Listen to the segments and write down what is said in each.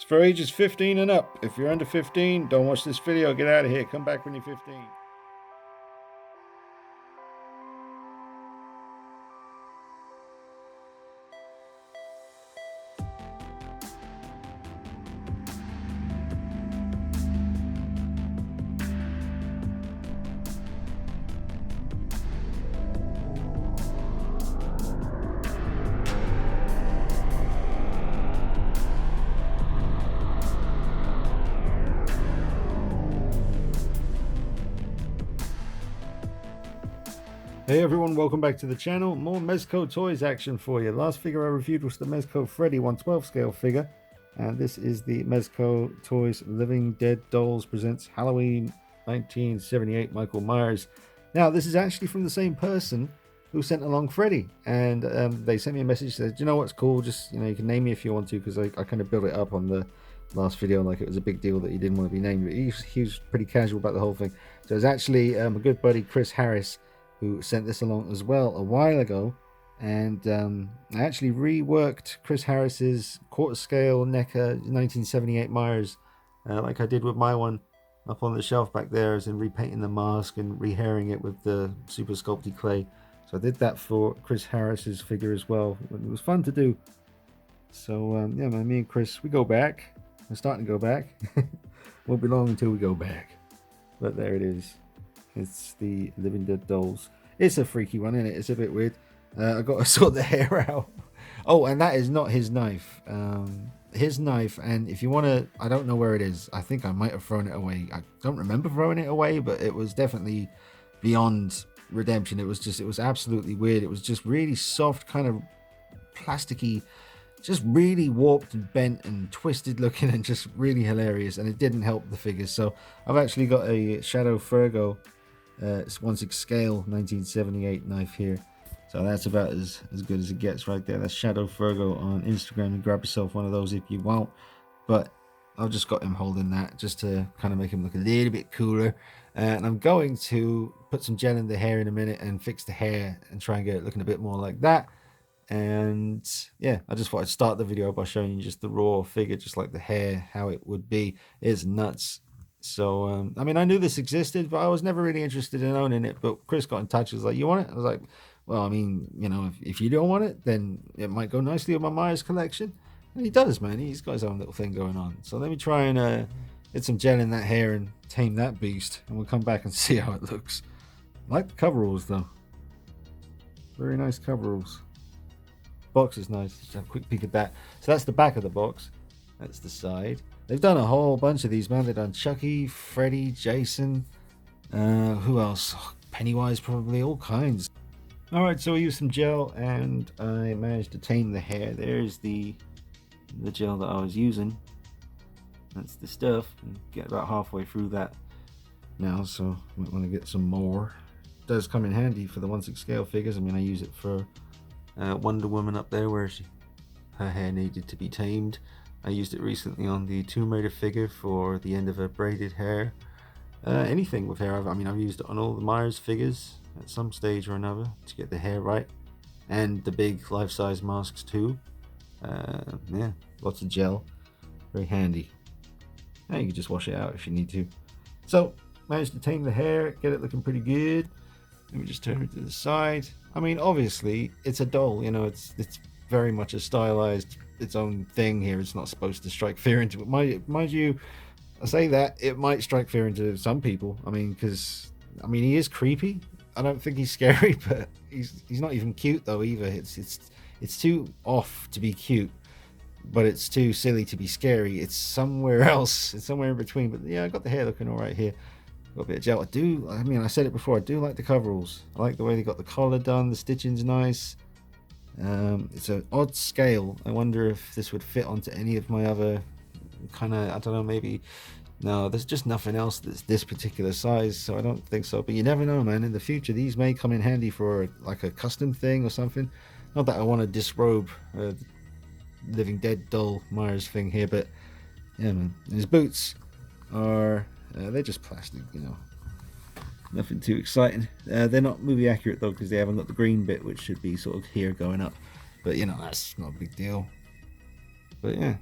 It's for ages 15 and up. If you're under 15, don't watch this video. Get out of here. Come back when you're 15. Hey everyone, welcome back to the channel. More Mezco toys action for you. Last figure I reviewed was the Mezco Freddy 1/12 scale figure. And this is the Mezco Toys Living Dead Dolls presents Halloween 1978 Michael Myers. Now this is actually from the same person who sent along Freddy. And they sent me a message that said, you know what's cool, just, you can name me if you want to, because I kind of built it up on the last video like it was a big deal that he didn't want to be named. But he was pretty casual about the whole thing. So it's actually a good buddy, Chris Harris, who sent this along as well a while ago. And I actually reworked Chris Harris's quarter scale NECA 1978 Myers like I did with my one up on the shelf back there, as in repainting the mask and rehairing it with the super sculpty clay. So I did that for Chris Harris's figure as well. It was fun to do. So yeah, man, me and Chris, we go back. We're starting to go back. Won't be long until we go back. But there it is. It's the Living Dead Dolls. It's a freaky one, isn't it? It's a bit weird. I got to sort the hair out. Oh, and that is not his knife. His knife, and if you want to, I don't know where it is. I think I might have thrown it away. I don't remember throwing it away, but it was definitely beyond redemption. It was absolutely weird. It was just really soft, kind of plasticky, just really warped and bent and twisted looking, and just really hilarious. And it didn't help the figures. So I've actually got a Shadow Fergo. It's 1/6 scale 1978 knife here, so that's about as good as it gets right there. That's Shadow Fergo on Instagram, and grab yourself one of those if you want. But I've just got him holding that just to kind of make him look a little bit cooler. And I'm going to put some gel in the hair in a minute and fix the hair and try and get it looking a bit more like that. And yeah, I just thought I'd start the video by showing you just the raw figure, just like the hair, how it would be. It's nuts. So, I mean, I knew this existed, but I was never really interested in owning it. But Chris got in touch. He was like, you want it? I was like, well, I mean, if you don't want it, then it might go nicely with my Myers collection. And he does, man. He's got his own little thing going on. So let me try and get some gel in that hair and tame that beast. And we'll come back and see how it looks. I like the coveralls, though. Very nice coveralls. Box is nice. Just have a quick peek at that. So that's the back of the box. That's the side. They've done a whole bunch of these, man. They've done Chucky, Freddy, Jason, who else? Pennywise, probably, all kinds. Alright, so I used some gel and I managed to tame the hair. There's the gel that I was using. That's the stuff. Get about halfway through that now, so I might want to get some more. It does come in handy for the 1/6 scale figures. I mean, I use it for Wonder Woman up there, where her hair needed to be tamed. I used it recently on the Tomb Raider figure for the end of her braided hair. Anything with hair, I've used it on all the Myers figures at some stage or another to get the hair right. And the big life-size masks too. Yeah, lots of gel. Very handy. And you can just wash it out if you need to. So, managed to tame the hair, get it looking pretty good. Let me just turn it to the side. I mean, obviously, it's a doll, it's very much a stylized, its own thing here. It's not supposed to strike fear into it. Mind you, I say that it might strike fear into some people. I mean, because he is creepy. I don't think he's scary, but he's not even cute though either. It's too off to be cute, but it's too silly to be scary. It's somewhere else. It's somewhere in between. But yeah, I got the hair looking all right here. Got a bit of gel. I said it before, I do like the coveralls. I like the way they got the collar done. The stitching's nice. It's an odd scale. I wonder if this would fit onto any of my other kind of, I don't know, maybe. No, there's just nothing else that's this particular size, so I don't think so. But you never know, man. In the future, these may come in handy for like a custom thing or something. Not that I want to disrobe Living Dead doll Myers thing here, but yeah, man. And his boots are they're just plastic, nothing too exciting. They're not movie accurate though, because they haven't got the green bit, which should be sort of here going up, but that's not a big deal. But yeah,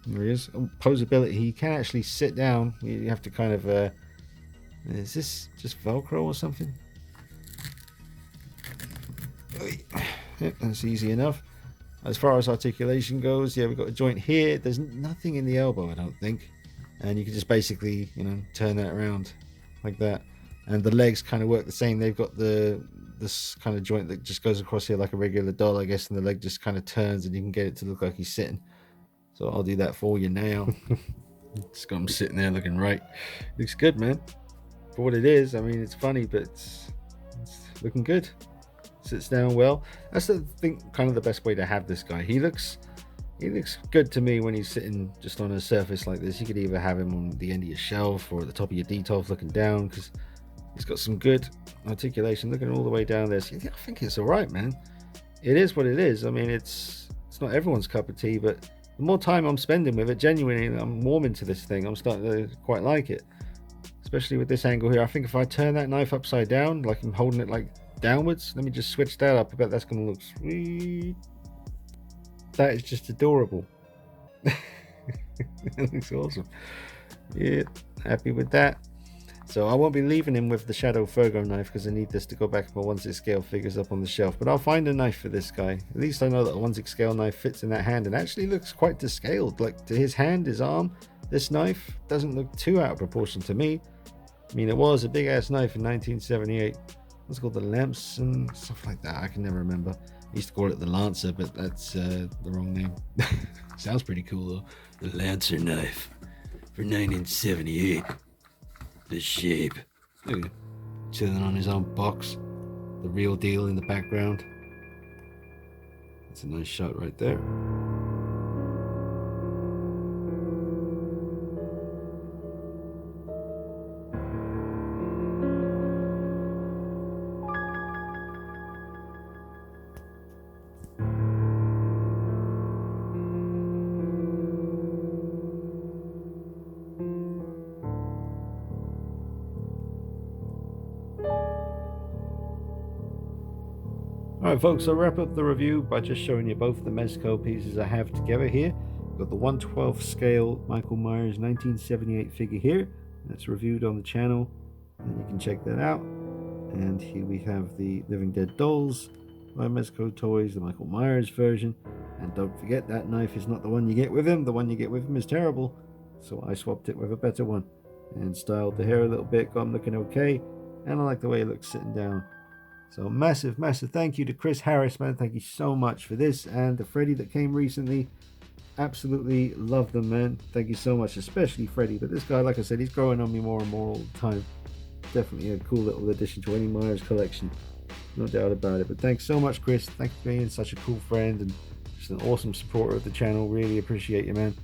There he is. Oh, posability. He can actually sit down. You have to kind of... is this just Velcro or something? Yep, that's easy enough. As far as articulation goes, yeah, we've got a joint here. There's nothing in the elbow, I don't think. And you can just basically, you know, turn that around like that. And the legs kind of work the same. They've got this kind of joint that just goes across here like a regular doll, I guess, and the leg just kind of turns and you can get it to look like he's sitting. So I'll do that for you now. Just got him sitting there looking right. Looks good, man. For what it is, I mean, it's funny, but it's looking good. Sits down well. That's, I think, kind of the best way to have this guy. He looks good to me when he's sitting just on a surface like this. You could either have him on the end of your shelf or at the top of your detolf looking down, because he's got some good articulation looking all the way down there. So I think it's all right, man. It is what it is. I mean, it's not everyone's cup of tea, but the more time I'm spending with it, genuinely, I'm warming to this thing. I'm starting to quite like it, especially with this angle here. I think if I turn that knife upside down, like I'm holding it like downwards, let me just switch that up. I bet that's going to look sweet. That is just adorable. That looks awesome. Yeah, happy with that. So I won't be leaving him with the Shadow Fergo knife because I need this to go back my 1/6 scale figures up on the shelf. But I'll find a knife for this guy. At least I know that a 1/6 scale knife fits in that hand and actually looks quite to scale. Like to his hand, his arm, this knife doesn't look too out of proportion to me. I mean, it was a big ass knife in 1978. What's it called? The Lamps and stuff like that. I can never remember. I used to call it the Lancer, but that's the wrong name. Sounds pretty cool though. The Lancer knife for 1978. The shape. Look at him chilling on his own box. The real deal in the background. That's a nice shot right there. Alright folks, I'll wrap up the review by just showing you both the Mezco pieces I have together here. I've got the 1/12 scale Michael Myers 1978 figure here. That's reviewed on the channel, and you can check that out. And here we have the Living Dead Dolls by Mezco Toys, the Michael Myers version. And don't forget, that knife is not the one you get with him. The one you get with him is terrible. So I swapped it with a better one. And styled the hair a little bit, got him looking okay. And I like the way it looks sitting down. So massive thank you to Chris Harris, man. Thank you so much for this. And the Freddy that came recently, absolutely love them, man. Thank you so much, especially Freddy. But this guy, like I said, he's growing on me more and more all the time. Definitely a cool little addition to any Myers collection, no doubt about it. But thanks so much, Chris. Thanks for being such a cool friend and just an awesome supporter of the channel. Really appreciate you, man.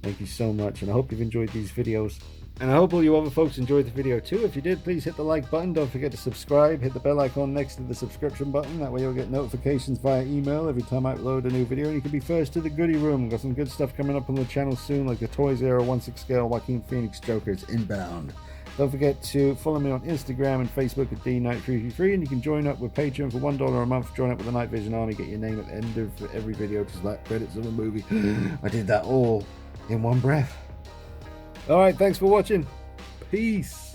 Thank you so much, and I hope you've enjoyed these videos. And I hope all you other folks enjoyed the video too. If you did, please hit the like button. Don't forget to subscribe. Hit the bell icon next to the subscription button. That way you'll get notifications via email every time I upload a new video. And you can be first to the goodie room. Got some good stuff coming up on the channel soon, like the Toys Era 1/6 scale Joaquin Phoenix Joker's Inbound. Don't forget to follow me on Instagram and Facebook at DKnight333, and you can join up with Patreon for $1 a month. Join up with the Night Vision Army. Get your name at the end of every video, just like credits of a movie. I did that all in one breath. Alright, thanks for watching. Peace.